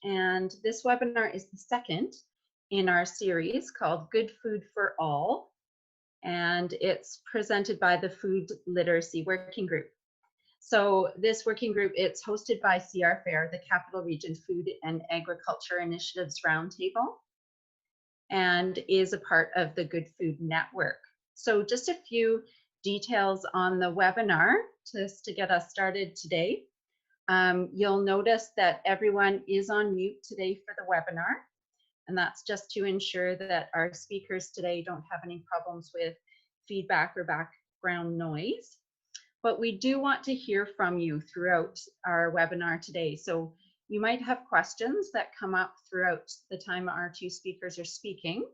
and this webinar is the second in our series called Good Food for All, and it's presented by the Food Literacy Working Group. So this working group, it's hosted by CRFAIR, the Capital Region Food and Agriculture Initiatives Roundtable, and is a part of the Good Food Network. So just a few details on the webinar just to get us started today. You'll notice that everyone is on mute today for the webinar, and that's just to ensure that our speakers today don't have any problems with feedback or background noise. But we do want to hear from you throughout our webinar today. So you might have questions that come up throughout the time our two speakers are speaking.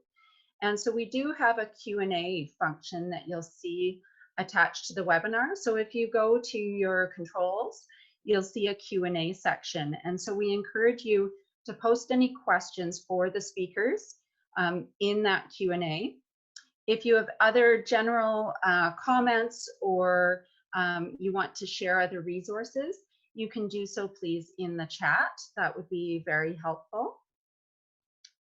And so we do have a Q&A function that you'll see attached to the webinar. So if you go to your controls, you'll see a Q&A section. And so we encourage you to post any questions for the speakers in that Q&A. If you have other general comments or you want to share other resources, you can do so please in the chat. That would be very helpful.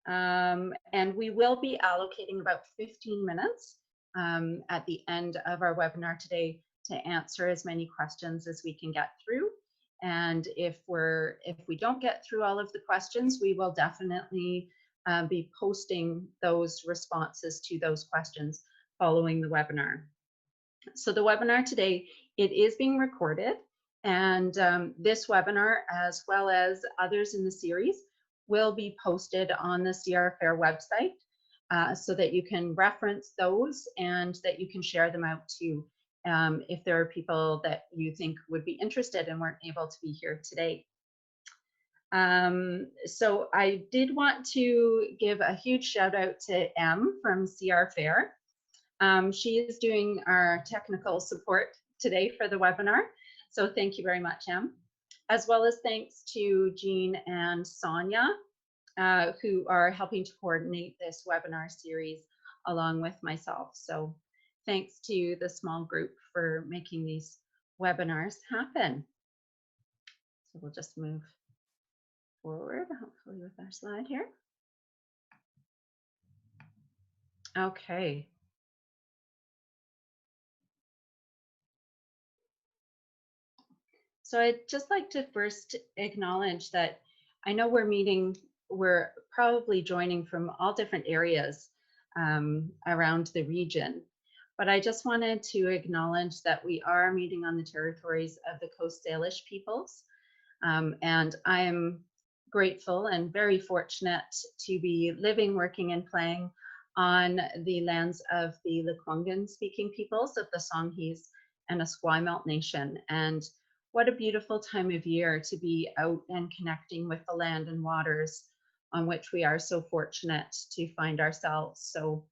And we will be allocating about 15 minutes at the end of our webinar today to answer as many questions as we can get through. And if we don't get through all of the questions, we will definitely be posting those responses to those questions following the webinar. So the webinar today, it is being recorded, and this webinar, as well as others in the series, will be posted on the CRFAIR website so that you can reference those and that you can share them out too if there are people that you think would be interested and weren't able to be here today. So I did want to give a huge shout out to Em from CRFAIR. She is doing our technical support today for the webinar. So thank you very much, Em. As well as thanks to Jean and Sonia, who are helping to coordinate this webinar series along with myself. So thanks to the small group for making these webinars happen. So we'll just move forward, hopefully with our slide here. Okay. So I'd just like to first acknowledge that I know we're probably joining from all different areas around the region, but I just wanted to acknowledge that we are meeting on the territories of the Coast Salish peoples. And I am grateful and very fortunate to be living, working, and playing on the lands of the Lekwungen speaking peoples of the Songhees and Esquimalt Nation. And what a beautiful time of year to be out and connecting with the land and waters on which we are so fortunate to find ourselves. So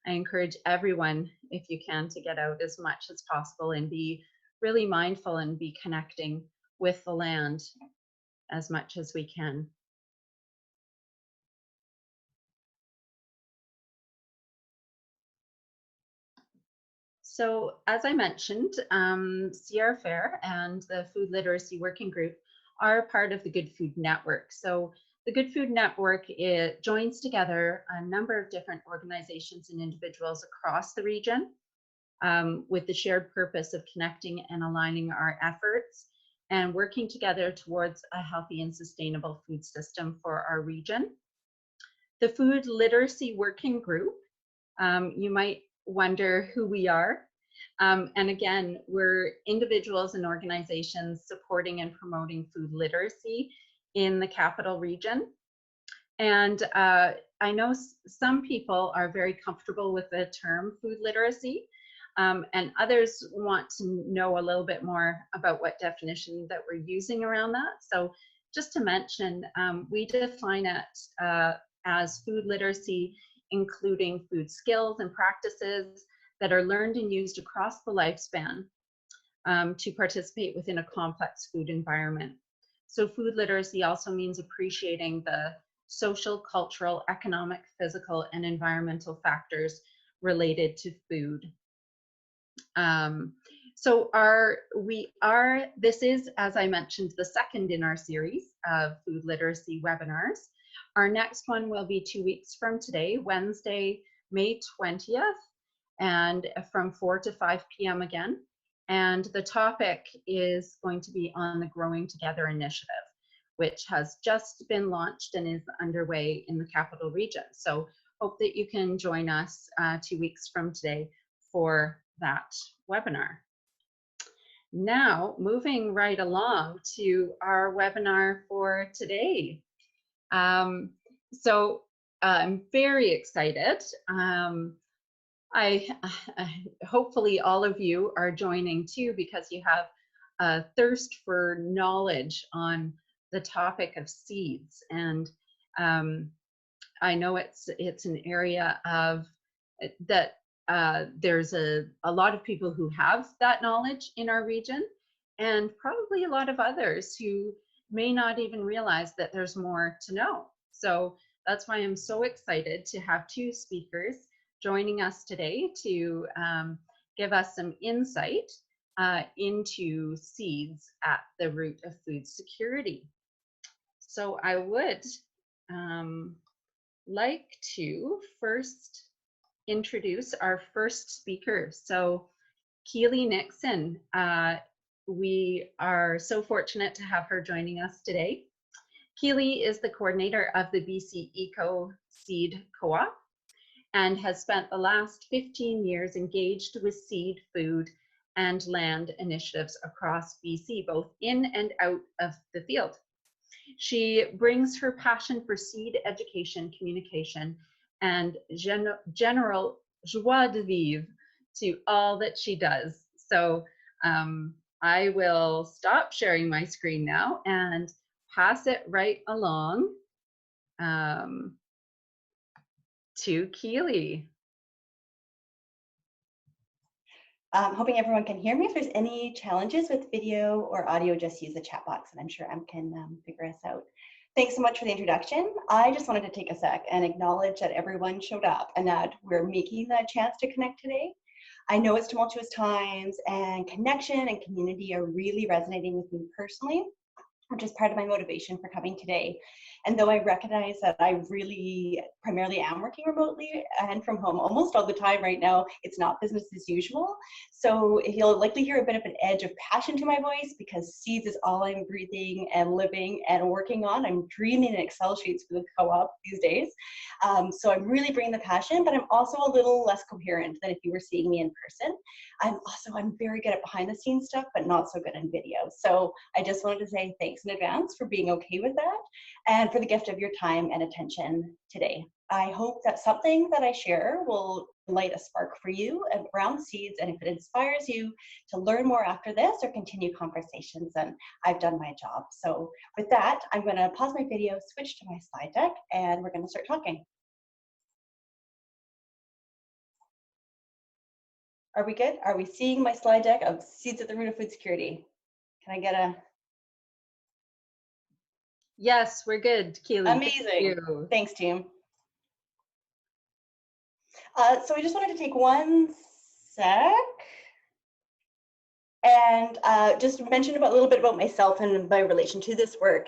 I encourage everyone, if you can, to get out as much as possible and be really mindful and be connecting with the land as much as we can. So as I mentioned, CRFAIR and the Food Literacy Working Group are part of the Good Food Network. So the Good Food Network, it joins together a number of different organizations and individuals across the region with the shared purpose of connecting and aligning our efforts and working together towards a healthy and sustainable food system for our region. The Food Literacy Working Group, you might wonder who we are. And again, we're individuals and organizations supporting and promoting food literacy in the capital region. And I know some people are very comfortable with the term food literacy, and others want to know a little bit more about what definition that we're using around that. So just to mention, we define it as food literacy, including food skills and practices that are learned and used across the lifespan to participate within a complex food environment. So food literacy also means appreciating the social, cultural, economic, physical, and environmental factors related to food. So this is, as I mentioned, the second in our series of food literacy webinars. Our next one will be 2 weeks from today, Wednesday, May 20th, and from 4 to 5 p.m. again. And the topic is going to be on the Growing Together initiative, which has just been launched and is underway in the Capital Region. So hope that you can join us 2 weeks from today for that webinar. Now, moving right along to our webinar for today. I'm very excited. Hopefully all of you are joining too, because you have a thirst for knowledge on the topic of seeds. And I know it's an area of that there's a lot of people who have that knowledge in our region, and probably a lot of others who may not even realize that there's more to know. So that's why I'm so excited to have two speakers joining us today to give us some insight into seeds at the root of food security. So I would like to first introduce our first speaker. So Keeley Nixon, we are so fortunate to have her joining us today. Keeley is the coordinator of the BC Eco Seed Co-op and has spent the last 15 years engaged with seed, food, and land initiatives across BC, both in and out of the field. She brings her passion for seed education, communication, and general joie de vivre to all that she does. So I will stop sharing my screen now and pass it right along to Keeley. Hoping everyone can hear me. If there's any challenges with video or audio, just use the chat box and I'm sure Em can figure us out. Thanks so much for the introduction. I just wanted to take a sec and acknowledge that everyone showed up and that we're making the chance to connect today. I know it's tumultuous times and connection and community are really resonating with me personally, which is part of my motivation for coming today. And though I recognize that I really primarily am working remotely and from home almost all the time right now, it's not business as usual. So you'll likely hear a bit of an edge of passion to my voice because seeds is all I'm breathing and living and working on. I'm dreaming in Excel sheets for the co-op these days. So I'm really bringing the passion, but I'm also a little less coherent than if you were seeing me in person. I'm very good at behind the scenes stuff, but not so good in video. So I just wanted to say thanks in advance for being okay with that and for the gift of your time and attention today. I hope that something that I share will light a spark for you around seeds, and if it inspires you to learn more after this or continue conversations, then I've done my job. So with that, I'm going to pause my video, switch to my slide deck, and we're going to start talking. Are we good? Are we seeing my slide deck of seeds at the root of food security? Can I get a... Yes, we're good, Keeley. Amazing. Thanks, team. So I just wanted to take one sec and just mention a little bit about myself and my relation to this work.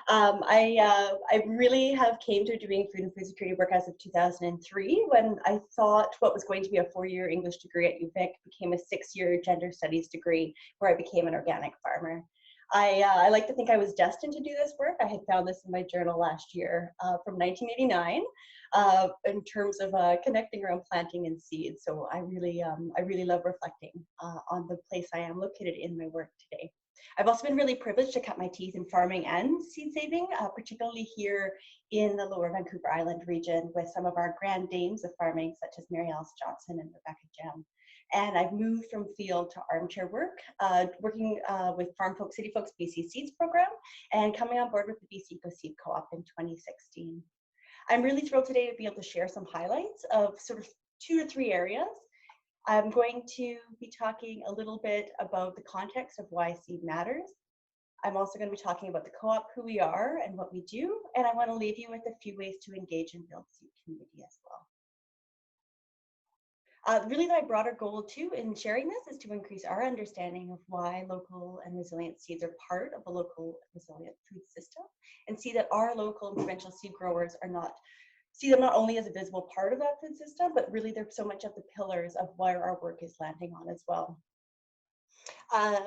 I really have came to doing food and food security work as of 2003, when I thought what was going to be a 4-year English degree at UVic became a 6-year gender studies degree, where I became an organic farmer. I like to think I was destined to do this work. I had found this in my journal last year from 1989 in terms of connecting around planting and seeds. So I really love reflecting on the place I am located in my work today. I've also been really privileged to cut my teeth in farming and seed saving, particularly here in the Lower Vancouver Island region with some of our grand dames of farming, such as Mary Alice Johnson and Rebecca Jem. And I've moved from field to armchair work, working with Farm Folks, City Folks BC Seeds program, and coming on board with the BC Eco Seed Co-op in 2016. I'm really thrilled today to be able to share some highlights of sort of 2 or 3 areas. I'm going to be talking a little bit about the context of why seed matters. I'm also going to be talking about the co-op, who we are and what we do, and I want to leave you with a few ways to engage and build seed community as well. Really, my broader goal too in sharing this is to increase our understanding of why local and resilient seeds are part of a local resilient food system, and see that our local and provincial seed growers are not see them not only as a visible part of that food system, but really they're so much of the pillars of where our work is landing on as well.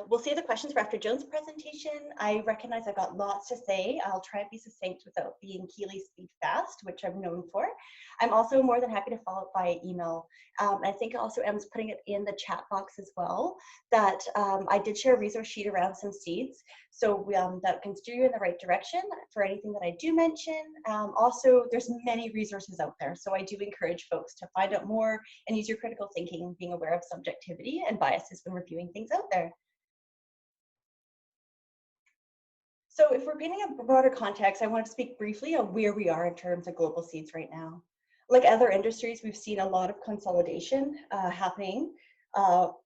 We'll save the questions for after Joan's presentation. I recognize I've got lots to say. I'll try and be succinct without being Keeley speed fast, which I'm known for. I'm also more than happy to follow up by email. I think also Em's putting it in the chat box as well, that I did share a resource sheet around some seeds. So that can steer you in the right direction for anything that I do mention. Also, there's many resources out there. So I do encourage folks to find out more and use your critical thinking and being aware of subjectivity and biases when reviewing things out there. So if we're painting a broader context, I want to speak briefly on where we are in terms of global seeds right now. Like other industries, we've seen a lot of consolidation happening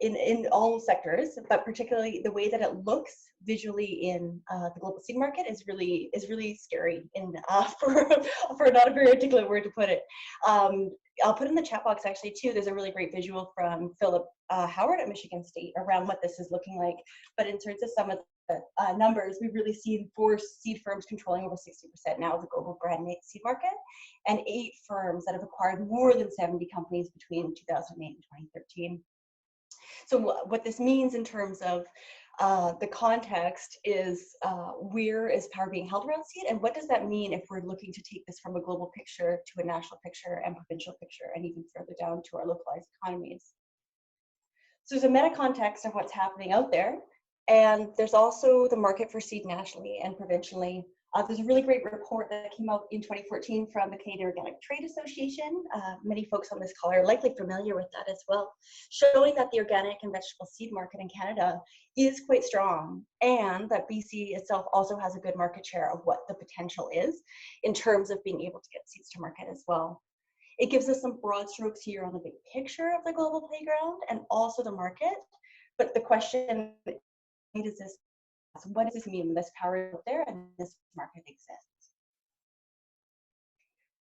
in all sectors, but particularly the way that it looks visually in the global seed market is really scary. And for not a very articulate word to put it, I'll put in the chat box actually too. There's a really great visual from Philip Howard at Michigan State around what this is looking like. But in terms of some of the numbers, we've really seen 4 seed firms controlling over 60% now of the global brand seed market, and 8 firms that have acquired more than 70 companies between 2008 and 2013. So what this means in terms of the context is where is power being held around seed, and what does that mean if we're looking to take this from a global picture to a national picture and provincial picture, and even further down to our localized economies. So there's a meta context of what's happening out there, and there's also the market for seed nationally and provincially. There's a really great report that came out in 2014 from the Canadian Organic Trade Association. Many folks on this call are likely familiar with that as well, showing that the organic and vegetable seed market in Canada is quite strong, and that BC itself also has a good market share of what the potential is in terms of being able to get seeds to market as well. It gives us some broad strokes here on the big picture of the global playground and also the market, but the question is this: what does this mean when this power out there and this market exists?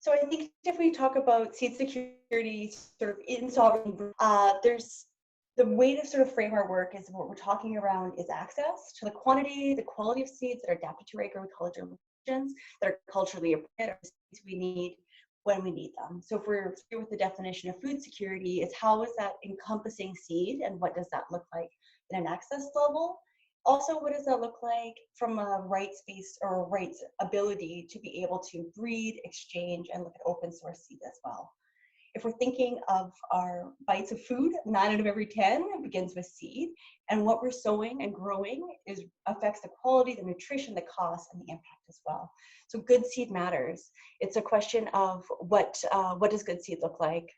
So I think if we talk about seed security sort of in sovereign, there's the way to sort of frame our work is what we're talking around is access to the quantity, the quality of seeds that are adapted to agroecological conditions, that are culturally appropriate, or seeds we need when we need them. So if we're here with the definition of food security, is how is that encompassing seed, and what does that look like in an access level? Also, what does that look like from a rights-based or rights ability to be able to breed, exchange, and look at open source seed as well? If we're thinking of our bites of food, 9 out of every 10 begins with seed, and what we're sowing and growing affects the quality, the nutrition, the cost, and the impact as well. So good seed matters. It's a question of what does good seed look like?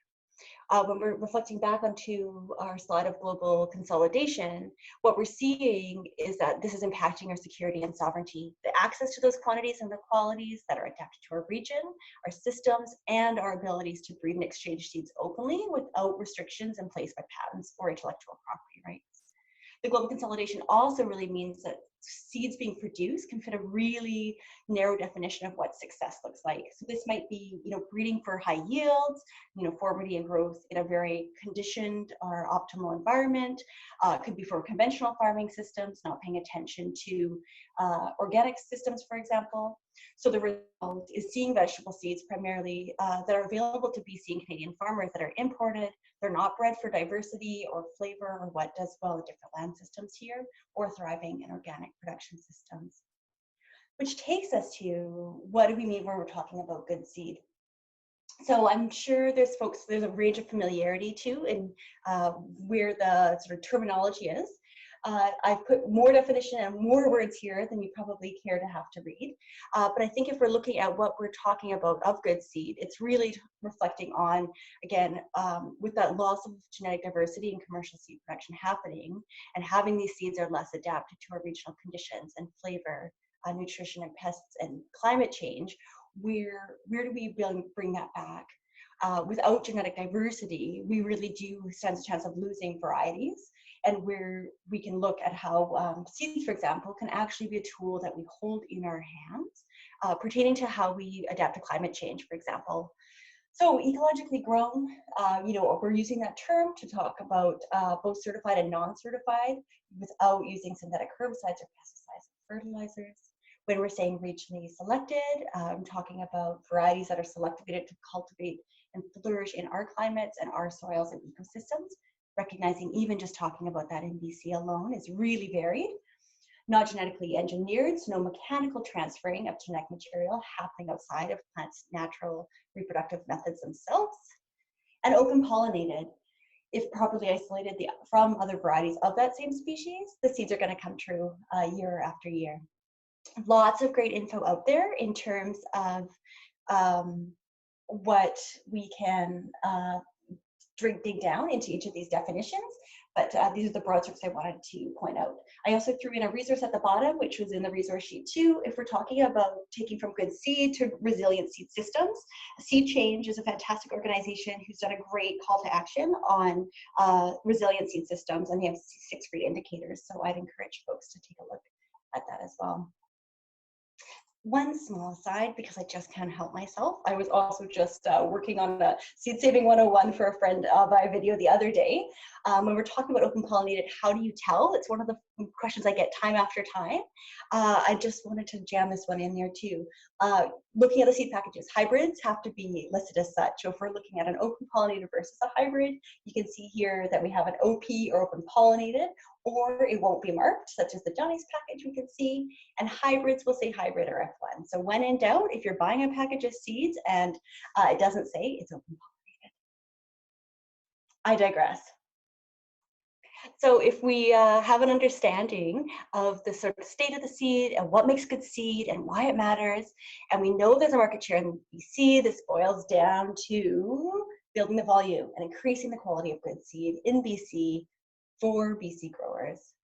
When we're reflecting back onto our slide of global consolidation, what we're seeing is that this is impacting our security and sovereignty, the access to those quantities and the qualities that are adapted to our region, our systems, and our abilities to breed and exchange seeds openly without restrictions in place by patents or intellectual property rights. The global consolidation also really means that seeds being produced can fit a really narrow definition of what success looks like. So this might be, breeding for high yields, uniformity and growth in a very conditioned or optimal environment. Could be for conventional farming systems, not paying attention to organic systems, for example. So the result is seeing vegetable seeds primarily that are available to BC and Canadian farmers that are imported. They're not bred for diversity or flavor or what does well in different land systems here, or thriving in organic production systems. Which takes us to, what do we mean when we're talking about good seed? So I'm sure there's a range of familiarity too in where the sort of terminology is. I've put more definition and more words here than you probably care to have to read. But I think if we're looking at what we're talking about of good seed, it's really reflecting on, again, with that loss of genetic diversity and commercial seed production happening, and having these seeds are less adapted to our regional conditions and flavor, nutrition and pests and climate change, where do we bring that back? Without genetic diversity, we really do stand a chance of losing varieties, and where we can look at how seeds, for example, can actually be a tool that we hold in our hands pertaining to how we adapt to climate change, for example. So ecologically grown, we're using that term to talk about both certified and non-certified without using synthetic herbicides or pesticides and fertilizers. When we're saying regionally selected, I'm talking about varieties that are selected to cultivate and flourish in our climates and our soils and ecosystems, recognizing even just talking about that in BC alone is really varied. Not genetically engineered, so no mechanical transferring of genetic material happening outside of plants' natural reproductive methods themselves. And open pollinated, if properly isolated from other varieties of that same species, the seeds are going to come true year after year. Lots of great info out there in terms of what we can dig down into each of these definitions, but these are the broad strokes I wanted to point out. I also threw in a resource at the bottom, which was in the resource sheet too. If we're talking about taking from good seed to resilient seed systems, Seed Change is a fantastic organization who's done a great call to action on resilient seed systems, and they have 6 great indicators. So I'd encourage folks to take a look at that as well. One small aside, because I just can't help myself, I was also just working on a Seed Saving 101 for a friend by video the other day. When we're talking about open pollinated, how do you tell? It's one of the questions I get time after time. I just wanted to jam this one in there too. Looking at the seed packages, hybrids have to be listed as such. So if we're looking at an open pollinated versus a hybrid, you can see here that we have an OP or open pollinated, or it won't be marked, such as the Johnny's package we can see, and hybrids will say hybrid or F1. So when in doubt, if you're buying a package of seeds and it doesn't say, it's open pollinated. I digress. So if we have an understanding of the sort of state of the seed and what makes good seed and why it matters, and we know there's a market share in BC, this boils down to building the volume and increasing the quality of good seed in BC for BC growers.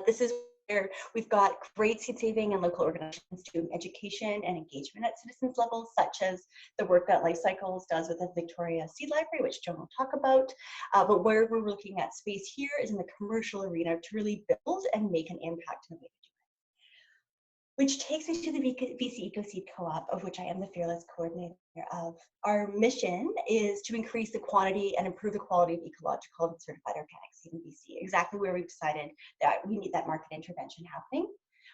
This is where we've got great seed saving and local organizations doing education and engagement at citizens level, such as the work that Life Cycles does with the Victoria Seed Library, which Joan will talk about. But where we're looking at space here is in the commercial arena to really build and make an impact in the way we do it. Which takes me to the BC EcoSeed Co-op, of which I am the fearless coordinator of. Our mission is to increase the quantity and improve the quality of ecological and certified organic seed in BC, exactly where we've decided that we need that market intervention happening.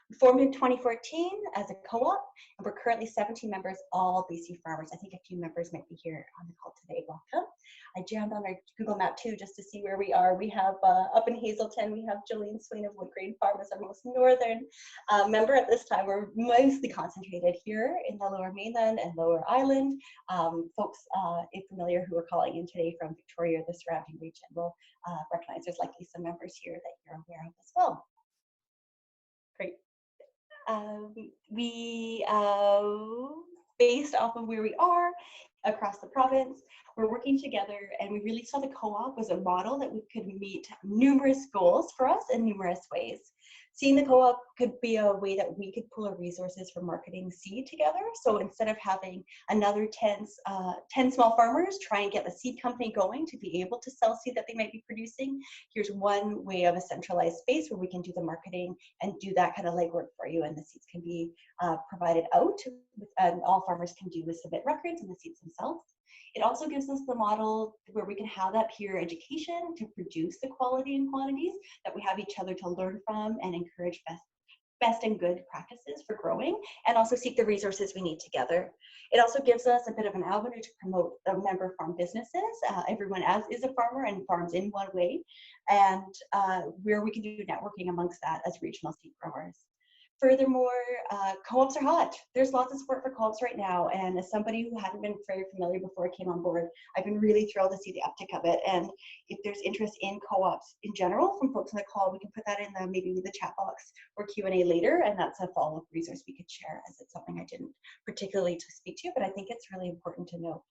We formed in 2014 as a co-op, and we're currently 17 members, all BC farmers. I think a few members might be here on the call today. Welcome. I jammed on our Google map too, just to see where we are. We have up in Hazelton, we have Jolene Swain of Woodgrain Farm as our most northern member at this time. We're mostly concentrated here in the Lower Mainland and Lower Island. Folks, if familiar, who are calling in today from Victoria or the surrounding region will recognize there's likely some members here that you're aware of as well. Great. Based off of where we are across the province, we're working together, and we really saw the co-op as a model that we could meet numerous goals for us in numerous ways. Seeing the co-op could be a way that we could pool our resources for marketing seed together. So instead of having another 10 small farmers try and get the seed company going to be able to sell seed that they might be producing, here's one way of a centralized space where we can do the marketing and do that kind of legwork for you, and the seeds can be provided out, and all farmers can do is submit records and the seeds themselves. It also gives us the model where we can have that peer education to produce the quality and quantities that we have each other to learn from and encourage best and good practices for growing, and also seek the resources we need together. It also gives us a bit of an avenue to promote the member farm businesses. Everyone is a farmer and farms in one way, and where we can do networking amongst that as regional seed growers. Furthermore, co-ops are hot. There's lots of support for co-ops right now, and as somebody who hadn't been very familiar before I came on board, I've been really thrilled to see the uptick of it. And if there's interest in co-ops in general from folks on the call, we can put that in maybe the chat box or Q&A later, and that's a follow-up resource we could share, as it's something I didn't particularly speak to, but I think it's really important to know.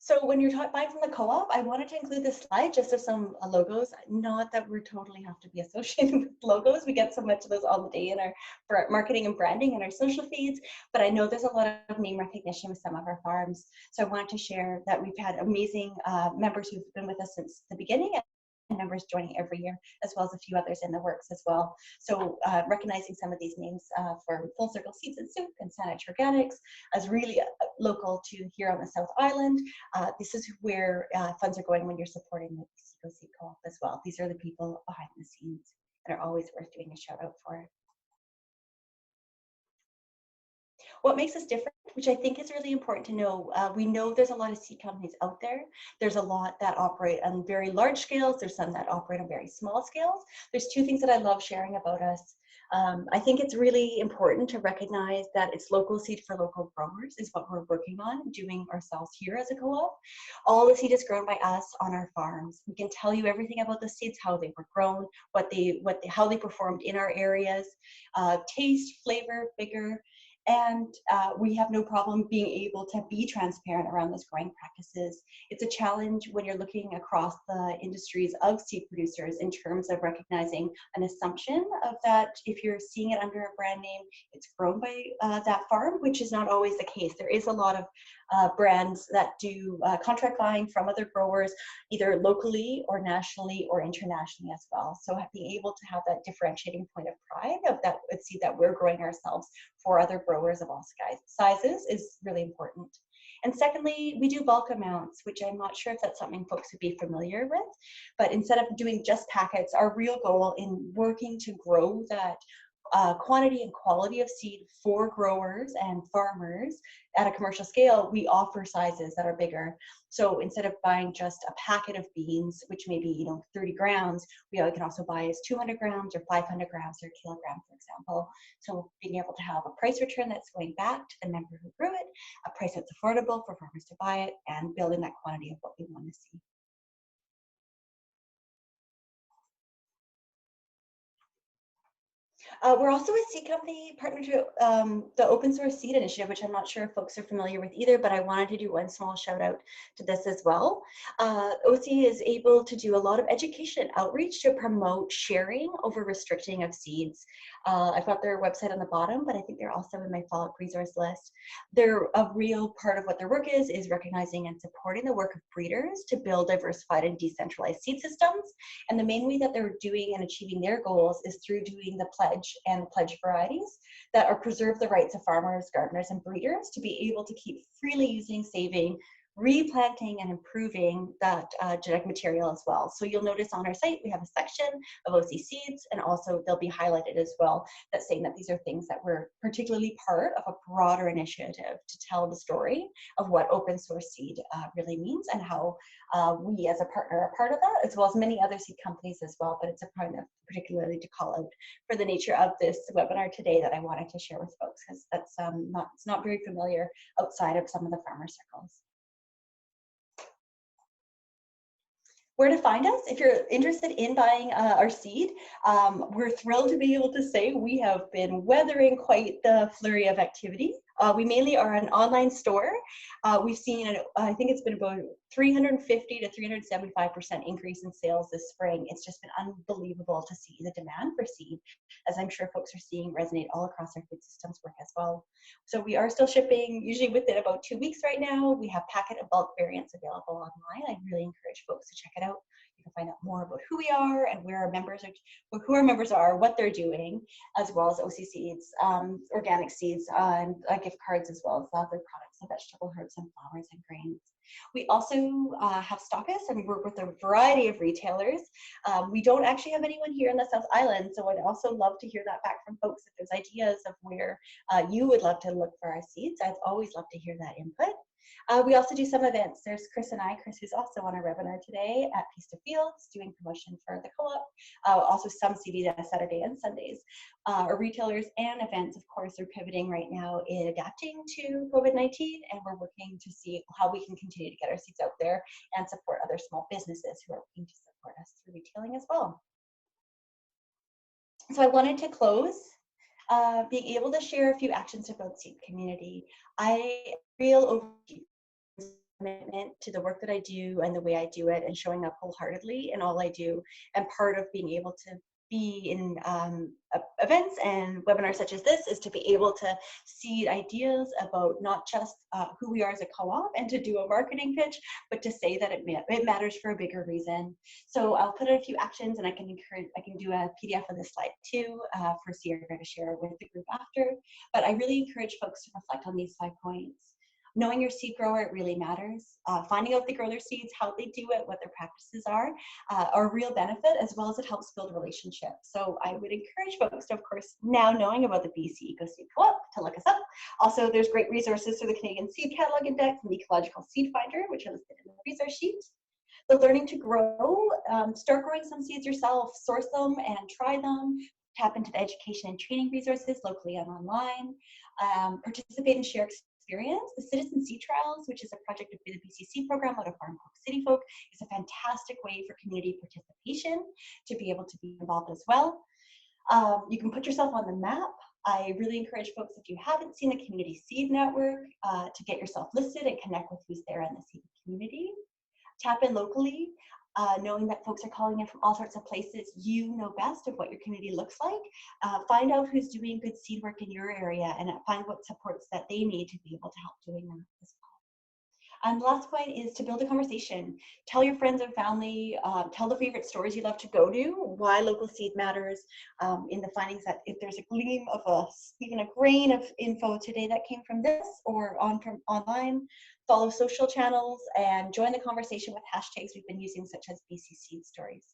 So when you're buying from the co-op, I wanted to include this slide just of some logos. Not that we totally have to be associated with logos. We get so much of those all the day in our marketing and branding and our social feeds, but I know there's a lot of name recognition with some of our farms. So I wanted to share that we've had amazing members who've been with us since the beginning members joining every year, as well as a few others in the works as well. So recognizing some of these names for Full Circle Seeds and Soup and Saanich Organics as really local to here on the South Island. This is where funds are going when you're supporting the Eco Seed Co-op as well. These are the people behind the scenes that are always worth doing a shout out for. What makes us different, which I think is really important to know, we know there's a lot of seed companies out there. There's a lot that operate on very large scales. There's some that operate on very small scales. There's two things that I love sharing about us. I think it's really important to recognize that it's local seed for local growers is what we're working on doing ourselves here as a co-op. All the seed is grown by us on our farms. We can tell you everything about the seeds, how they were grown, how they performed in our areas, taste, flavor, vigor. And we have no problem being able to be transparent around those growing practices. It's a challenge when you're looking across the industries of seed producers in terms of recognizing an assumption of that if you're seeing it under a brand name, it's grown by that farm, which is not always the case. There is a lot of brands that do contract buying from other growers, either locally or nationally or internationally as well. So being able to have that differentiating point of pride of that seed that we're growing ourselves for other growers of all sizes is really important. And secondly, we do bulk amounts, which I'm not sure if that's something folks would be familiar with, but instead of doing just packets, our real goal in working to grow that quantity and quality of seed for growers and farmers at a commercial scale, we offer sizes that are bigger. So instead of buying just a packet of beans, which may be 30 grams, we can also buy as 200 grams or 500 grams or a kilogram, for example. So being able to have a price return that's going back to the member who grew it, a price that's affordable for farmers to buy it, and building that quantity of what we want to see. We're also a seed company partner to the Open Source Seed Initiative, which I'm not sure if folks are familiar with either, but I wanted to do one small shout out to this as well. OSSI is able to do a lot of education and outreach to promote sharing over restricting of seeds. I've got their website on the bottom, but I think they're also in my follow-up resource list. They're a real part of what their work is recognizing and supporting the work of breeders to build diversified and decentralized seed systems. And the main way that they're doing and achieving their goals is through doing the pledge and pledge varieties that are preserve the rights of farmers, gardeners, and breeders to be able to keep freely using, saving, replanting, and improving that genetic material as well. So you'll notice on our site, we have a section of OSSI seeds, and also they'll be highlighted as well that's saying that these are things that were particularly part of a broader initiative to tell the story of what open source seed really means and how we as a partner are part of that, as well as many other seed companies as well, but it's a point of particularly to call out for the nature of this webinar today that I wanted to share with folks, because that's it's not very familiar outside of some of the farmer circles. Where to find us if you're interested in buying our seed. We're thrilled to be able to say we have been weathering quite the flurry of activity. We mainly are an online store. We've seen, I think it's been about 350 to 375% increase in sales this spring. It's just been unbelievable to see the demand for seed, as I'm sure folks are seeing resonate all across our food systems work as well. So we are still shipping usually within about 2 weeks right now. We have packet and bulk variants available online. I really encourage folks to check it out. You can find out more about who we are and where our members are, who our members are, what they're doing, as well as OSSI seeds, organic seeds, and gift cards, as well as other products and vegetable herbs and flowers and grains. We also have stockists and we work with a variety of retailers. We don't actually have anyone here in the South Island, so I'd also love to hear that back from folks if there's ideas of where you would love to look for our seeds. I'd always love to hear that input. We also do some events. There's Chris and I, Chris who's also on our webinar today at Peace to Fields, doing promotion for the co-op. Also some CBD Saturday and Sundays. Our retailers and events, of course, are pivoting right now in adapting to COVID-19, and we're working to see how we can continue to get our seeds out there and support other small businesses who are looking to support us through retailing as well. So I wanted to close being able to share a few actions to build seed community. I feel commitment to the work that I do and the way I do it, and showing up wholeheartedly in all I do, and part of being able to be in events and webinars such as this is to be able to seed ideas about not just who we are as a co-op and to do a marketing pitch, but to say that it matters for a bigger reason. So I'll put in a few actions, and I can do a PDF of this slide too for CRFAIR to share with the group after. But I really encourage folks to reflect on these 5 points. Knowing your seed grower, it really matters. Finding out they grow their seeds, how they do it, what their practices are a real benefit, as well as it helps build relationships. So I would encourage folks to, of course, now knowing about the BC Eco Seed Co-op, to look us up. Also, there's great resources through the Canadian Seed Catalog Index and the Ecological Seed Finder, which are listed in the resource sheet. So learning to grow, start growing some seeds yourself, source them and try them. Tap into the education and training resources locally and online. Participate and share experience. The Citizen Seed Trials, which is a project of the BCC program out of Farm Cove City Folk, is a fantastic way for community participation to be able to be involved as well. You can put yourself on the map. I really encourage folks, if you haven't seen the Community Seed Network, to get yourself listed and connect with who's there in the seed community. Tap in locally, knowing that folks are calling in from all sorts of places. You know best of what your community looks like. Find out who's doing good seed work in your area and find what supports that they need to be able to help doing that as well. And the last point is to build a conversation. Tell your friends and family, tell the favorite stores you love to go to, why local seed matters, in the findings that if there's a gleam of even a grain of info today that came from this or from online, follow social channels and join the conversation with hashtags we've been using, such as BC Seed Stories.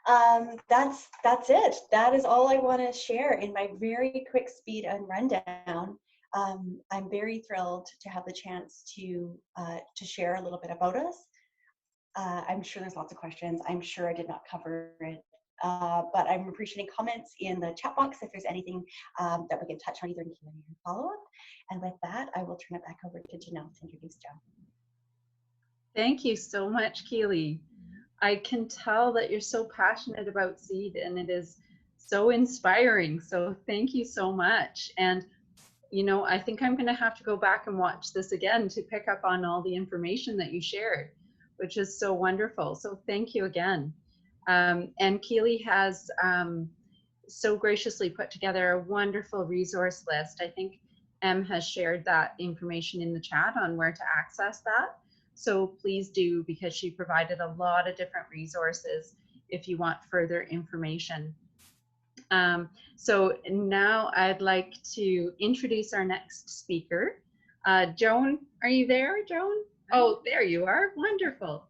That's it. That is all I want to share in my very quick speed and rundown. I'm very thrilled to have the chance to share a little bit about us. I'm sure there's lots of questions. I'm sure I did not cover it, but I'm appreciating comments in the chat box if there's anything that we can touch on either in Q&A or follow-up. And with that, I will turn it back over to Janelle to introduce Joe. Thank you so much, Keeley. I can tell that you're so passionate about seed, and it is so inspiring. So thank you so much. And you know, I think I'm going to have to go back and watch this again to pick up on all the information that you shared, which is so wonderful. So thank you again. And Keeley has so graciously put together a wonderful resource list. I think Em has shared that information in the chat on where to access that. So please do, because she provided a lot of different resources if you want further information. So now I'd like to introduce our next speaker. Joan, are you there, Joan? Oh, there you are. Wonderful.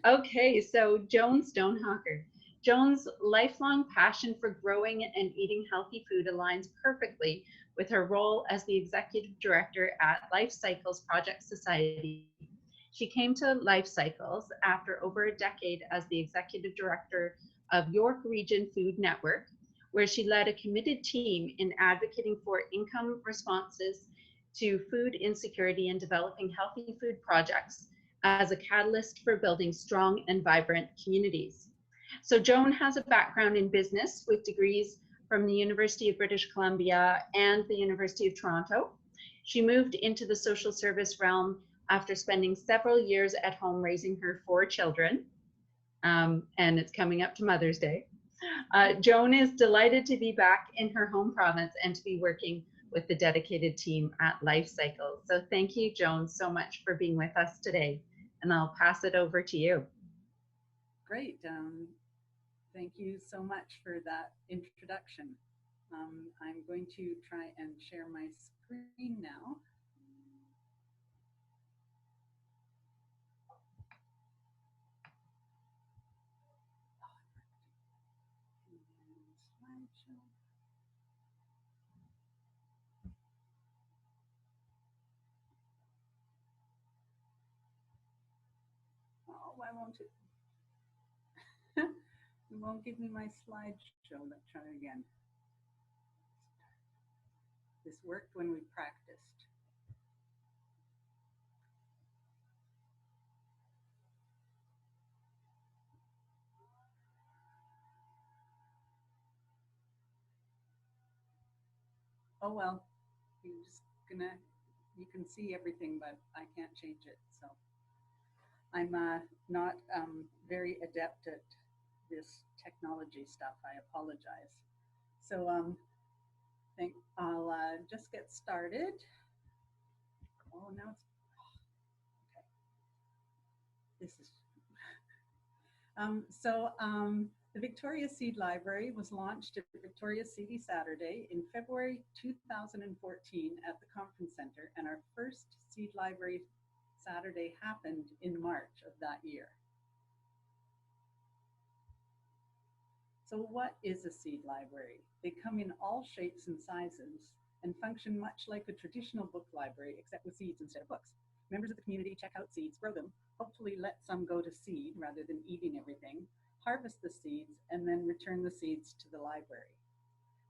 Okay, so Joan Stonehawker. Joan's lifelong passion for growing and eating healthy food aligns perfectly with her role as the executive director at Life Cycles Project Society. She came to Life Cycles after over a decade as the executive director of York Region Food Network, where she led a committed team in advocating for income responses to food insecurity and developing healthy food projects as a catalyst for building strong and vibrant communities. So Joan has a background in business with degrees from the University of British Columbia and the University of Toronto. She moved into the social service realm after spending several years at home raising her 4 children, and it's coming up to Mother's Day. Joan is delighted to be back in her home province and to be working with the dedicated team at Life Cycles. So thank you, Joan, so much for being with us today. And I'll pass it over to you. Great. Thank you so much for that introduction. I'm going to try and share my screen now. Oh, why won't it? It won't give me my slideshow. Let's try it again. This worked when we practiced. Oh well, you can see everything, but I can't change it. So I'm not very adept at this technology stuff, I apologize. So I'll just get started. Oh, now it's, okay. This is, the Victoria Seed Library was launched at Victoria Seedy Saturday in February 2014 at the Conference Center, and our first Seed Library Saturday happened in March of that year. So what is a seed library? They come in all shapes and sizes and function much like a traditional book library, except with seeds instead of books. Members of the community check out seeds, grow them, hopefully let some go to seed rather than eating everything, harvest the seeds, and then return the seeds to the library.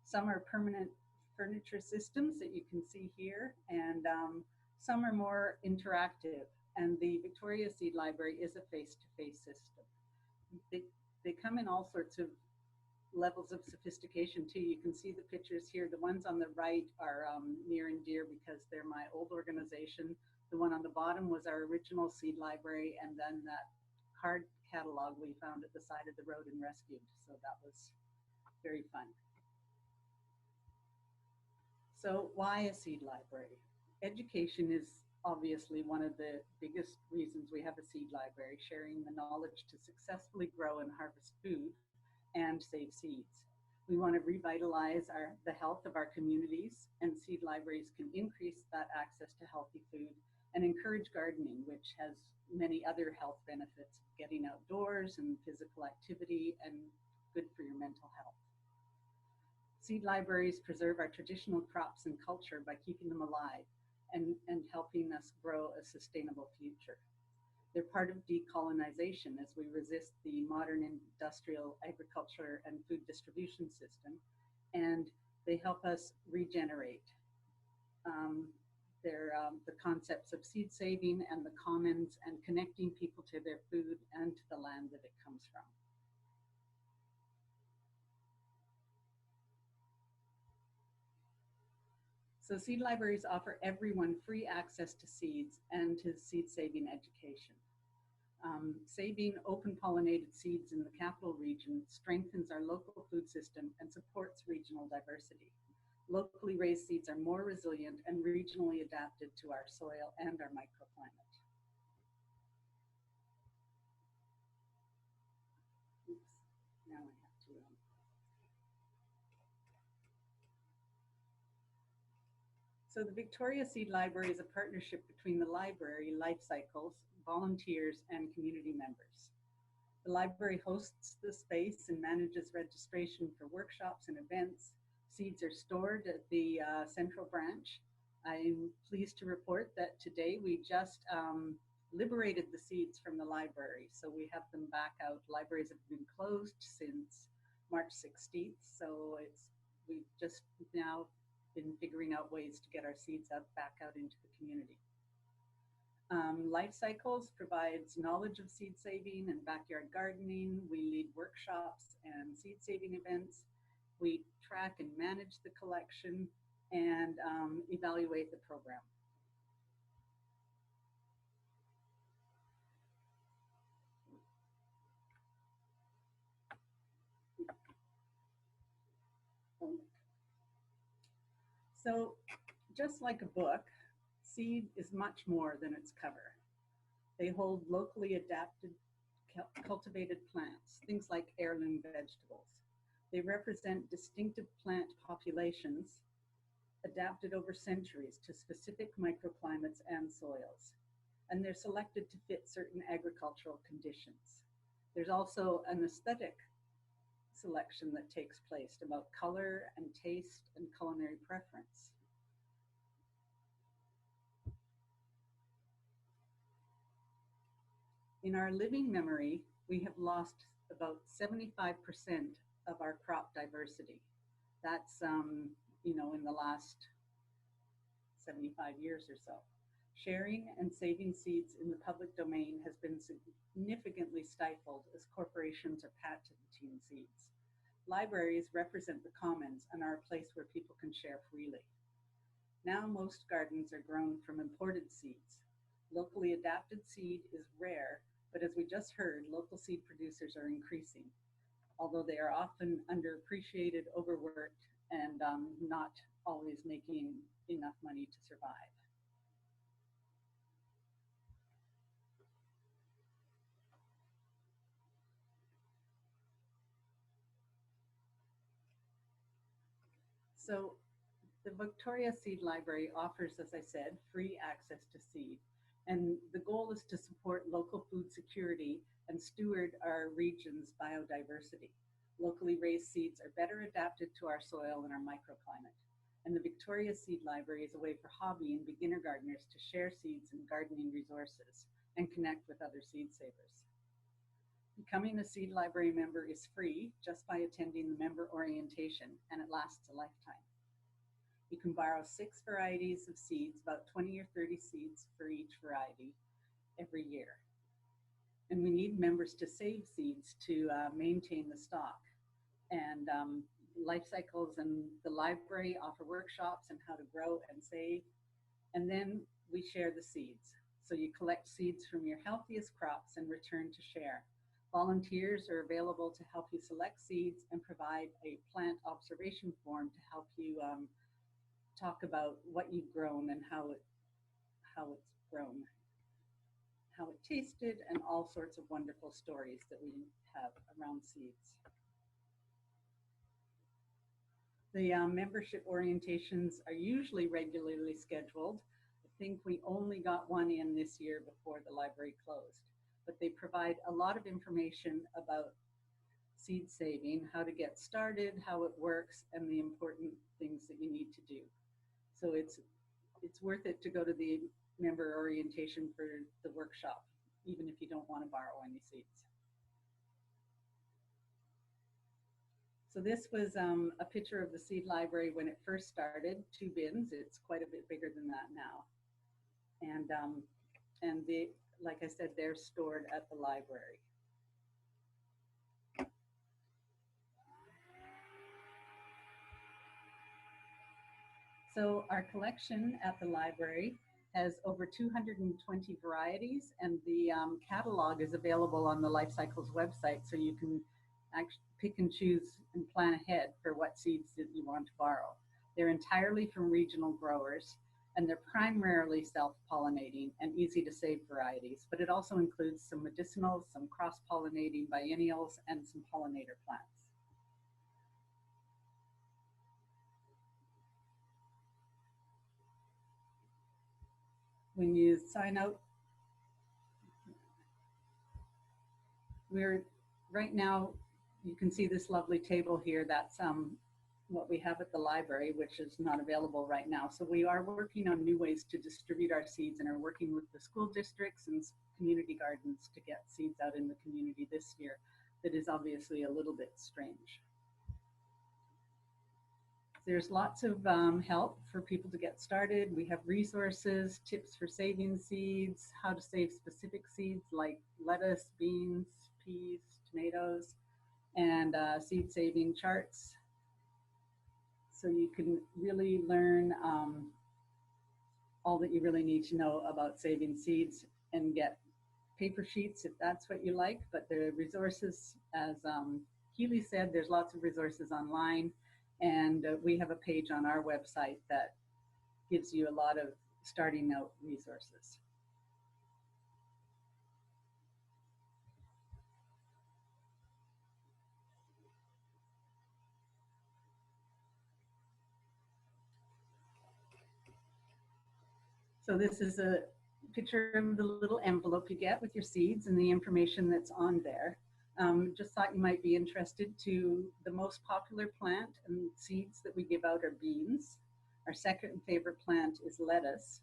Some are permanent furniture systems that you can see here, and some are more interactive. And the Victoria Seed Library is a face-to-face system. They come in all sorts of levels of sophistication too. You can see the pictures here. The ones on the right are near and dear because they're my old organization. The one on the bottom was our original seed library, and then that card catalog we found at the side of the road and rescued. So that was very fun. So why a seed library? Education is obviously one of the biggest reasons we have a seed library, sharing the knowledge to successfully grow and harvest food and save seeds. We want to revitalize the health of our communities, and seed libraries can increase that access to healthy food and encourage gardening, which has many other health benefits, getting outdoors and physical activity, and good for your mental health. Seed libraries preserve our traditional crops and culture by keeping them alive and helping us grow a sustainable future. They're part of decolonization as we resist the modern industrial agriculture and food distribution system, and they help us regenerate. They're the concepts of seed saving and the commons and connecting people to their food and to the land that it comes from. So seed libraries offer everyone free access to seeds and to seed saving education. Saving open-pollinated seeds in the capital region strengthens our local food system and supports regional diversity. Locally raised seeds are more resilient and regionally adapted to our soil and our microclimate. Oops, now I have to. So the Victoria Seed Library is a partnership between the library, life cycles, volunteers, and community members. The library hosts the space and manages registration for workshops and events. Seeds are stored at the central branch. I'm pleased to report that today we just liberated the seeds from the library. So we have them back out. Libraries have been closed since March 16th. So we've just now been figuring out ways to get our seeds back out into the community. Life Cycles provides knowledge of seed saving and backyard gardening. We lead workshops and seed saving events. We track and manage the collection and evaluate the program. So just like a book, seed is much more than its cover. They hold locally adapted cultivated plants, things like heirloom vegetables. They represent distinctive plant populations adapted over centuries to specific microclimates and soils. And they're selected to fit certain agricultural conditions. There's also an aesthetic selection that takes place about color and taste and culinary preference. In our living memory, we have lost about 75% of our crop diversity. That's, in the last 75 years or so. Sharing and saving seeds in the public domain has been significantly stifled as corporations are patenting seeds. Libraries represent the commons and are a place where people can share freely. Now most gardens are grown from imported seeds. Locally adapted seed is rare, but as we just heard, local seed producers are increasing. although they are often underappreciated, overworked, and not always making enough money to survive. So the Victoria Seed Library offers, as I said, free access to seed. And the goal is to support local food security and steward our region's biodiversity. Locally raised seeds are better adapted to our soil and our microclimate. And the Victoria Seed Library is a way for hobby and beginner gardeners to share seeds and gardening resources and connect with other seed savers. Becoming a Seed Library member is free just by attending the member orientation, and it lasts a lifetime. You can borrow 6 varieties of seeds, about 20 or 30 seeds for each variety every year. And we need members to save seeds to maintain the stock. And Life Cycles and the library offer workshops on how to grow and save. And then we share the seeds. So you collect seeds from your healthiest crops and return to share. Volunteers are available to help you select seeds and provide a plant observation form to help you talk about what you've grown and how it's grown, how it tasted, and all sorts of wonderful stories that we have around seeds. The membership orientations are usually regularly scheduled. I think we only got one in this year before the library closed, but they provide a lot of information about seed saving, how to get started, how it works, and the important things that you need to do. So it's worth it to go to the member orientation for the workshop, even if you don't want to borrow any seeds. So this was a picture of the seed library when it first started, 2 bins. It's quite a bit bigger than that now. And they, like I said, they're stored at the library. So our collection at the library has over 220 varieties, and the catalog is available on the Life Cycles website, so you can actually pick and choose and plan ahead for what seeds that you want to borrow. They're entirely from regional growers, and they're primarily self-pollinating and easy to save varieties, but it also includes some medicinals, some cross-pollinating biennials, and some pollinator plants. When you sign out, right now, you can see this lovely table here. That's what we have at the library, which is not available right now. So we are working on new ways to distribute our seeds and are working with the school districts and community gardens to get seeds out in the community this year. That is obviously a little bit strange. There's lots of help for people to get started. We have resources, tips for saving seeds, how to save specific seeds like lettuce, beans, peas, tomatoes, and seed saving charts. So you can really learn all that you really need to know about saving seeds and get paper sheets if that's what you like. But the resources, as Keeley said, there's lots of resources online. And we have a page on our website that gives you a lot of starting out resources. So this is a picture of the little envelope you get with your seeds and the information that's on there. Just thought you might be interested to the most popular plant and seeds that we give out are beans. Our second favorite plant is lettuce.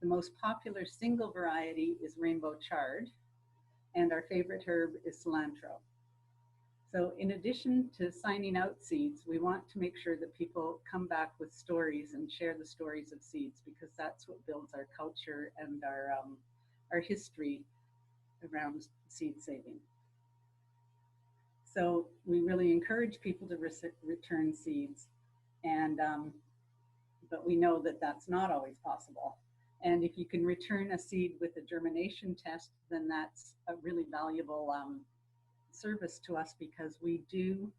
The most popular single variety is rainbow chard. And our favorite herb is cilantro. So in addition to signing out seeds, we want to make sure that people come back with stories and share the stories of seeds, because that's what builds our culture and our history around seed saving. So we really encourage people to return seeds, and but we know that that's not always possible. And if you can return a seed with a germination test, then that's a really valuable service to us because we do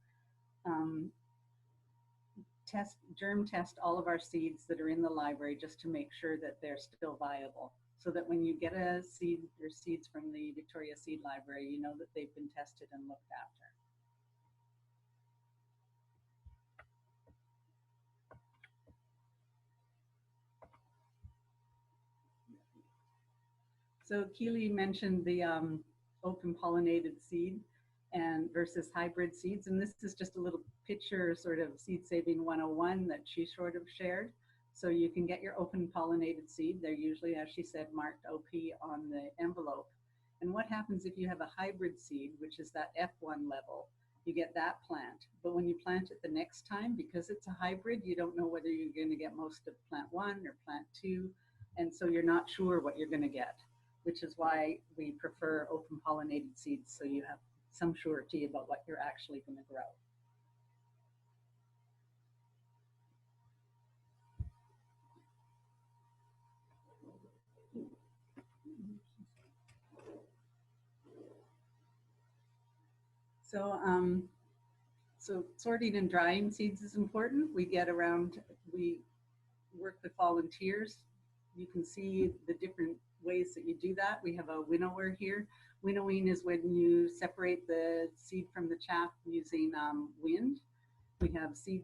germ test all of our seeds that are in the library just to make sure that they're still viable. So that when you get a seed or seeds from the Victoria Seed Library, you know that they've been tested and looked after. So Keeley mentioned the open pollinated seed and versus hybrid seeds. And this is just a little picture sort of seed saving 101 that she sort of shared. So you can get your open pollinated seed. They're usually, as she said, marked OP on the envelope. And what happens if you have a hybrid seed, which is that F1 level, you get that plant. But when you plant it the next time, because it's a hybrid, you don't know whether you're going to get most of plant 1 or plant 2. And so you're not sure what you're going to get, which is why we prefer open pollinated seeds, so you have some surety about what you're actually going to grow. So sorting and drying seeds is important. We work with volunteers. You can see the different ways that you do that. We have a winnower here. Winnowing is when you separate the seed from the chaff using wind. We have seed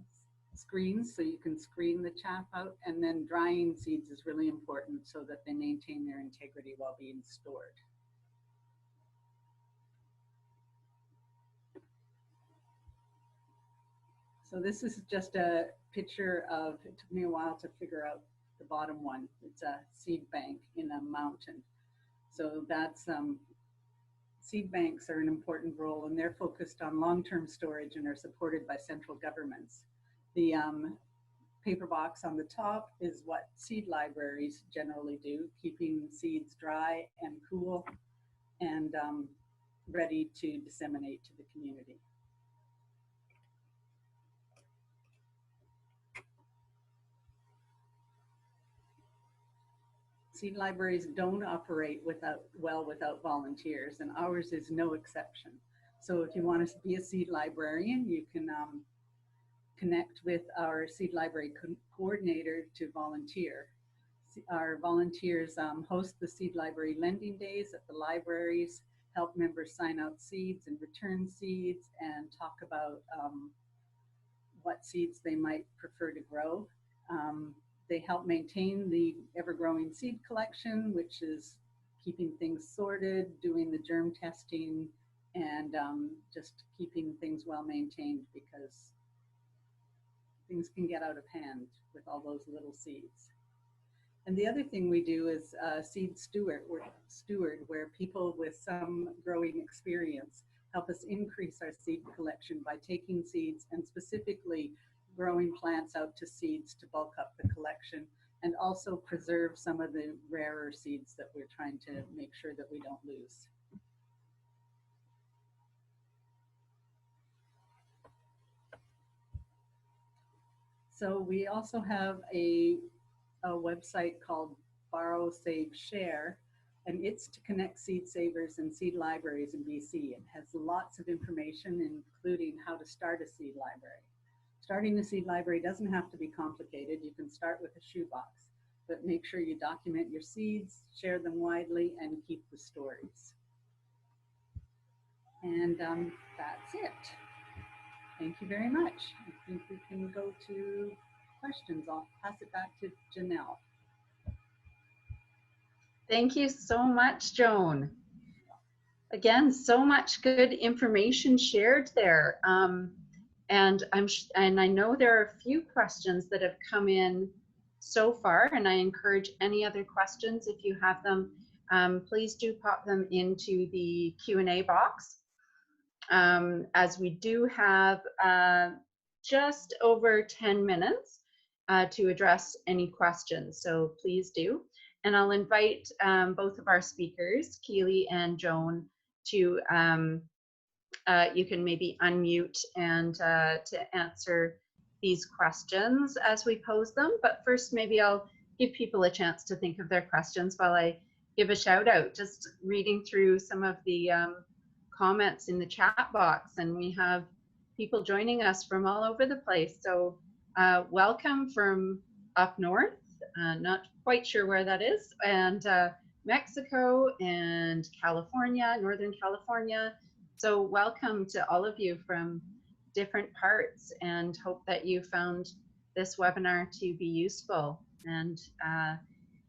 screens, so you can screen the chaff out, and then drying seeds is really important so that they maintain their integrity while being stored. So this is just a picture of, it took me a while to figure out the bottom one. It's a seed bank in a mountain. So that's, seed banks are an important role, and they're focused on long-term storage and are supported by central governments. The paper box on the top is what seed libraries generally do, keeping seeds dry and cool and ready to disseminate to the community. Seed libraries don't operate well without volunteers, and ours is no exception. So if you want to be a seed librarian, you can connect with our seed library coordinator to volunteer. Our volunteers host the seed library lending days at the libraries, help members sign out seeds and return seeds, and talk about what seeds they might prefer to grow. They help maintain the ever-growing seed collection, which is keeping things sorted, doing the germ testing, and just keeping things well maintained, because things can get out of hand with all those little seeds. And the other thing we do is seed steward, where people with some growing experience help us increase our seed collection by taking seeds and specifically growing plants out to seeds to bulk up the collection, and also preserve some of the rarer seeds that we're trying to make sure that we don't lose. So we also have a website called Borrow, Save, Share, and it's to connect seed savers and seed libraries in BC. It has lots of information, including how to start a seed library. Starting a seed library doesn't have to be complicated. You can start with a shoebox, but make sure you document your seeds, share them widely, and keep the stories. And that's it. Thank you very much. I think we can go to questions. I'll pass it back to Janelle. Thank you so much, Joan. Again, so much good information shared there. And I know there are a few questions that have come in so far, and I encourage any other questions, if you have them, please do pop them into the Q&A box. As we do have just over 10 minutes to address any questions, so please do. And I'll invite both of our speakers, Keeley and Joan, to you can maybe unmute and to answer these questions as we pose them. But first, maybe I'll give people a chance to think of their questions while I give a shout out. Just reading through some of the comments in the chat box, and we have people joining us from all over the place. So welcome from up north, not quite sure where that is, and Mexico and California, Northern California. So welcome to all of you from different parts, and hope that you found this webinar to be useful. And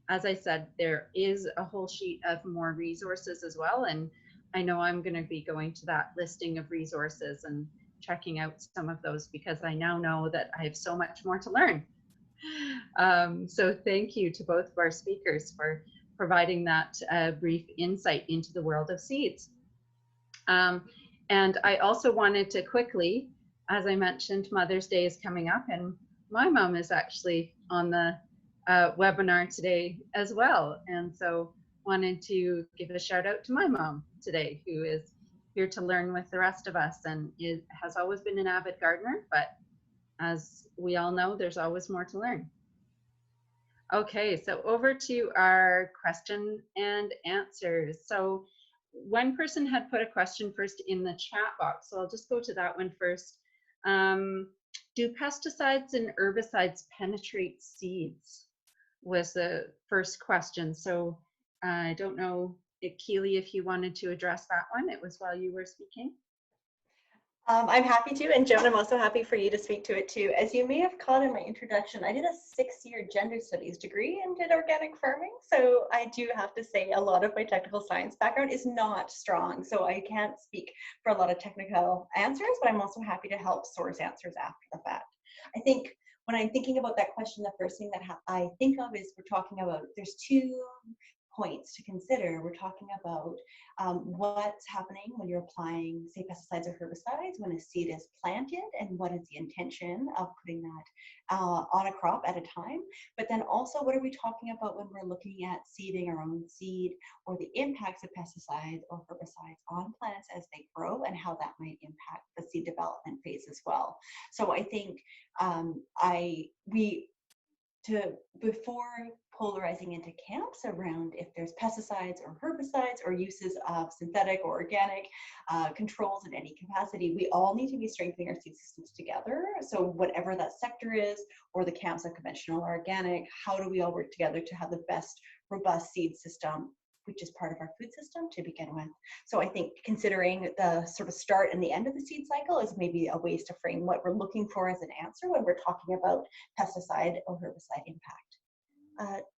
as I said, there is a whole sheet of more resources as well, and I know I'm going to be going to that listing of resources and checking out some of those, because I now know that I have so much more to learn. So thank you to both of our speakers for providing that brief insight into the world of seeds. And I also wanted to quickly, as I mentioned, Mother's Day is coming up, and my mom is actually on the webinar today as well. And so wanted to give a shout out to my mom today, who is here to learn with the rest of us, and has always been an avid gardener, but as we all know, there's always more to learn. Okay, so over to our question and answers. So one person had put a question first in the chat box, so I'll just go to that one first. Do pesticides and herbicides penetrate seeds? Was the first question. So I don't know, Keeley, if you wanted to address that one. It was while you were speaking. I'm happy to, and Joan, I'm also happy for you to speak to it too. As you may have caught in my introduction, I did a 6-year gender studies degree and did organic farming. So I do have to say a lot of my technical science background is not strong. So I can't speak for a lot of technical answers, but I'm also happy to help source answers after the fact. I think when I'm thinking about that question, the first thing that I think of is we're talking about, there's 2 points to consider. We're talking about what's happening when you're applying, say, pesticides or herbicides when a seed is planted, and what is the intention of putting that on a crop at a time. But then also, what are we talking about when we're looking at seeding our own seed, or the impacts of pesticides or herbicides on plants as they grow, and how that might impact the seed development phase as well. So I think before polarizing into camps around if there's pesticides or herbicides or uses of synthetic or organic controls in any capacity, we all need to be strengthening our seed systems together. So whatever that sector is, or the camps of conventional or organic, how do we all work together to have the best robust seed system, which is part of our food system to begin with. So I think considering the sort of start and the end of the seed cycle is maybe a ways to frame what we're looking for as an answer when we're talking about pesticide or herbicide impact.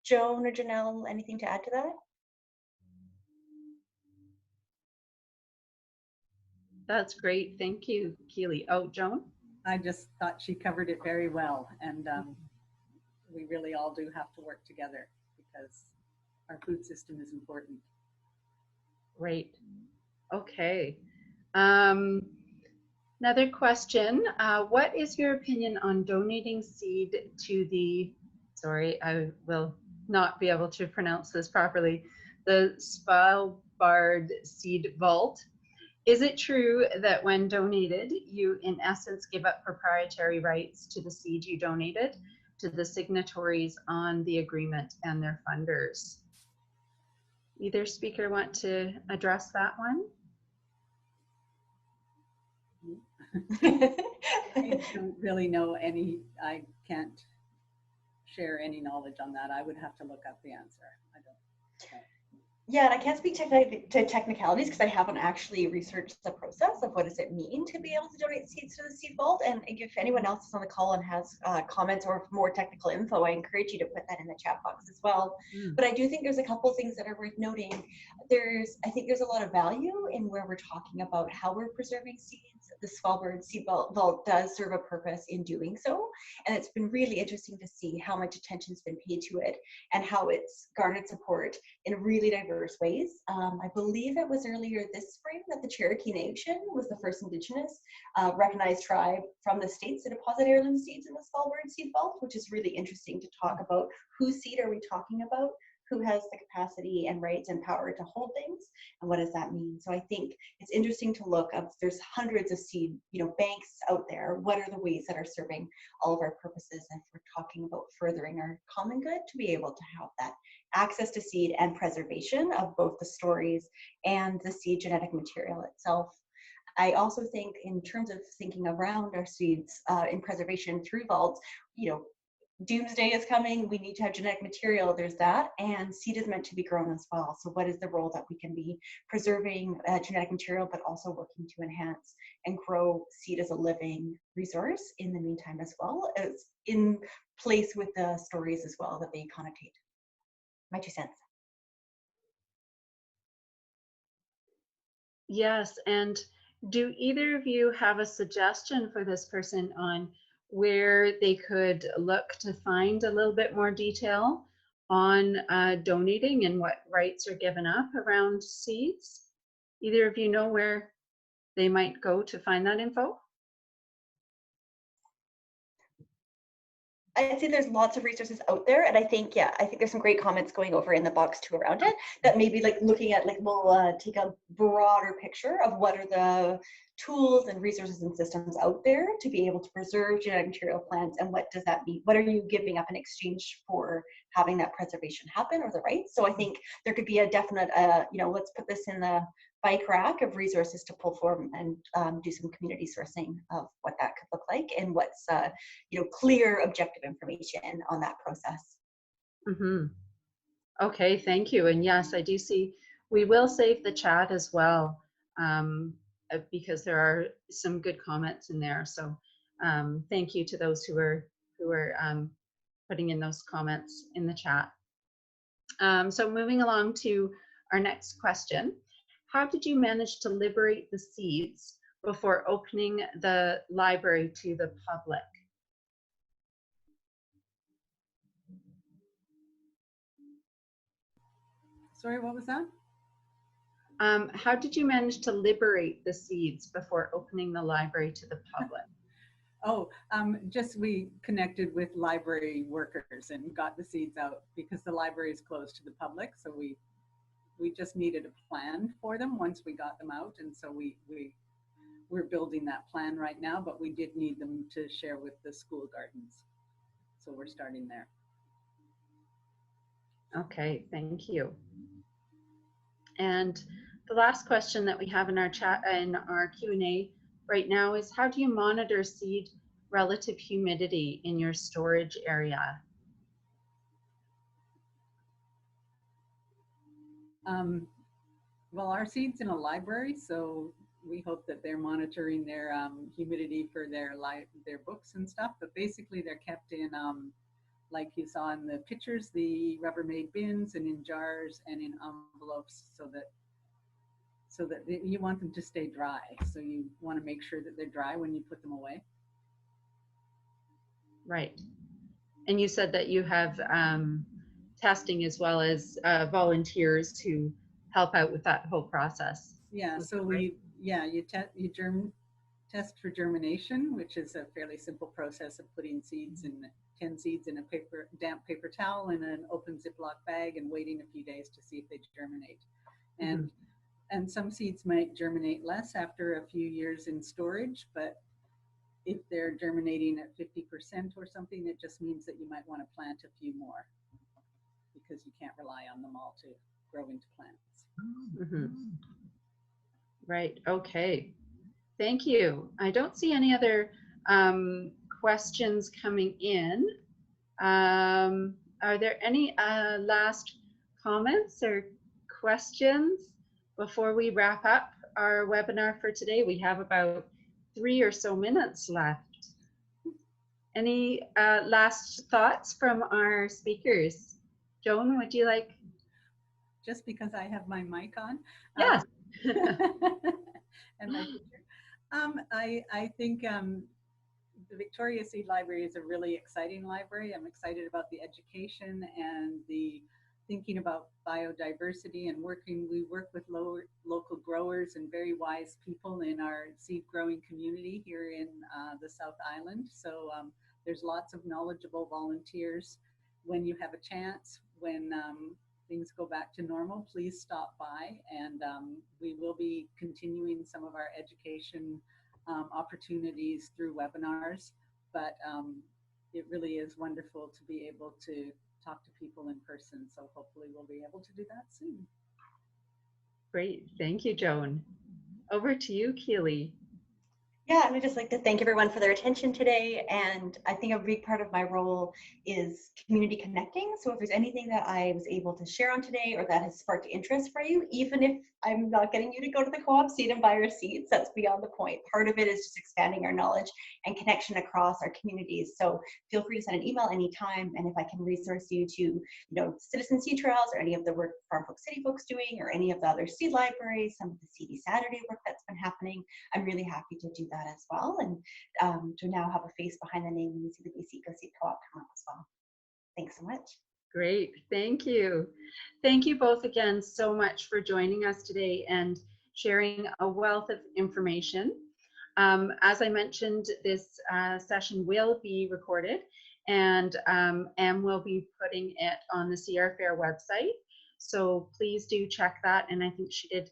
Joan or Janelle, anything to add to that? That's great. Thank you, Keeley. Oh, Joan? I just thought she covered it very well, and we really all do have to work together because our food system is important. Great. Okay. Another question. What is your opinion on donating seed to the, sorry, I will not be able to pronounce this properly, the Svalbard Seed Vault? Is it true that when donated, you in essence give up proprietary rights to the seed you donated to the signatories on the agreement and their funders? Either speaker want to address that one? I don't really know any, I can't share any knowledge on that. I would have to look up the answer. I don't. Yeah, and I can't speak to technicalities because I haven't actually researched the process of what does it mean to be able to donate seeds to the Seed Vault. And if anyone else is on the call and has comments or more technical info, I encourage you to put that in the chat box as well. But I do think there's a couple things that are worth noting. I think there's a lot of value in where we're talking about how we're preserving seeds. The Svalbard Seed Vault does serve a purpose in doing so. And it's been really interesting to see how much attention's been paid to it and how it's garnered support in really diverse ways. I believe it was earlier this spring that the Cherokee Nation was the first Indigenous recognized tribe from the States to deposit heirloom seeds in the Svalbard Seed Vault, which is really interesting to talk about whose seed are we talking about, who has the capacity and rights and power to hold things, and what does that mean? So I think it's interesting to look up, there's hundreds of seed, banks out there. What are the ways that are serving all of our purposes? And if we're talking about furthering our common good, to be able to have that access to seed and preservation of both the stories and the seed genetic material itself. I also think in terms of thinking around our seeds in preservation through vaults, doomsday is coming, we need to have genetic material, there's that, and seed is meant to be grown as well. So what is the role that we can be preserving genetic material, but also working to enhance and grow seed as a living resource in the meantime, as well as in place with the stories as well that they connotate. My 2 cents. Yes, and do either of you have a suggestion for this person on where they could look to find a little bit more detail on donating and what rights are given up around seeds? Either of you know where they might go to find that info? I'd say there's lots of resources out there, and I think there's some great comments going over in the box too around it, that maybe like looking at, like, we'll take a broader picture of what are the tools and resources and systems out there to be able to preserve genetic material plants, and what does that mean? What are you giving up in exchange for having that preservation happen, or the rights? So I think there could be a definite, let's put this in the bike rack of resources to pull forward and do some community sourcing of what that could look like, and what's clear, objective information on that process. Mm-hmm. Okay, thank you. And yes, I do see, we will save the chat as well, because there are some good comments in there. So thank you to those who are putting in those comments in the chat. So moving along to our next question. How did you manage to liberate the seeds before opening the library to the public? Sorry, what was that? How did you manage to liberate the seeds before opening the library to the public? Oh, just we connected with library workers and got the seeds out, because the library is closed to the public. So we just needed a plan for them once we got them out. And so we're building that plan right now, but we did need them to share with the school gardens. So we're starting there. Okay, thank you. And the last question that we have in our chat, in our Q&A right now, is how do you monitor seed relative humidity in your storage area? Well, our seed's in a library, so we hope that they're monitoring their humidity for their books and stuff. But basically, they're kept in, like you saw in the pictures, the Rubbermaid bins, and in jars and in envelopes, so that you want them to stay dry. So you want to make sure that they're dry when you put them away. Right. And you said that you have testing as well as volunteers who help out with that whole process. Yeah, so you test for germination, which is a fairly simple process of putting 10 seeds in a damp paper towel in an open Ziploc bag and waiting a few days to see if they germinate. And some seeds might germinate less after a few years in storage, but if they're germinating at 50% or something, it just means that you might want to plant a few more, because you can't rely on them all to grow into plants. Mm-hmm. Right, okay. Thank you. I don't see any other questions coming in. Are there any last comments or questions before we wrap up our webinar for today? We have about 3 or so minutes left. Any last thoughts from our speakers? Joan, would you like? Just because I have my mic on. Yes. And my picture. I think the Victoria Seed Library is a really exciting library. I'm excited about the education and the thinking about biodiversity and we work with local growers and very wise people in our seed growing community here in the South Island. So there's lots of knowledgeable volunteers. When you have a chance, when things go back to normal, please stop by, and we will be continuing some of our education opportunities through webinars, but it really is wonderful to be able to talk to people in person. So hopefully we'll be able to do that soon. Great. Thank you, Joan. Over to you, Keeley. Yeah, I would just like to thank everyone for their attention today. And I think a big part of my role is community connecting. So if there's anything that I was able to share on today or that has sparked interest for you, even if I'm not getting you to go to the co-op seed and buy your seeds, that's beyond the point. Part of it is just expanding our knowledge and connection across our communities. So feel free to send an email anytime. And if I can resource you to, citizen seed trials or any of the work Farm Folk City folks doing, or any of the other seed libraries, some of the CD Saturday work that's been happening, I'm really happy to do that as well, and to now have a face behind the name when you see the BC Eco Seed Co-op come up as well. Thanks so much. Great, thank you. Thank you both again so much for joining us today and sharing a wealth of information. As I mentioned, this session will be recorded, and we'll be putting it on the CRFAIR website. So please do check that, and I think she did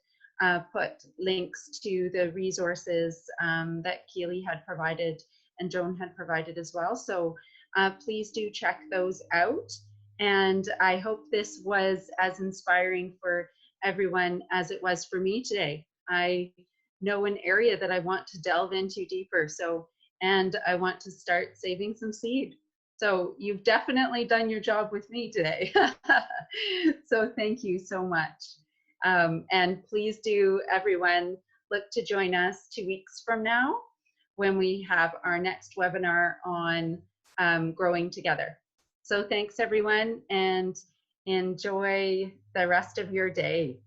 put links to the resources that Keeley had provided and Joan had provided as well. So please do check those out. And I hope this was as inspiring for everyone as it was for me today. I know an area that I want to delve into deeper. And I want to start saving some seed. So you've definitely done your job with me today. So thank you so much. And please do, everyone, look to join us 2 weeks from now when we have our next webinar on growing together. So thanks, everyone, and enjoy the rest of your day.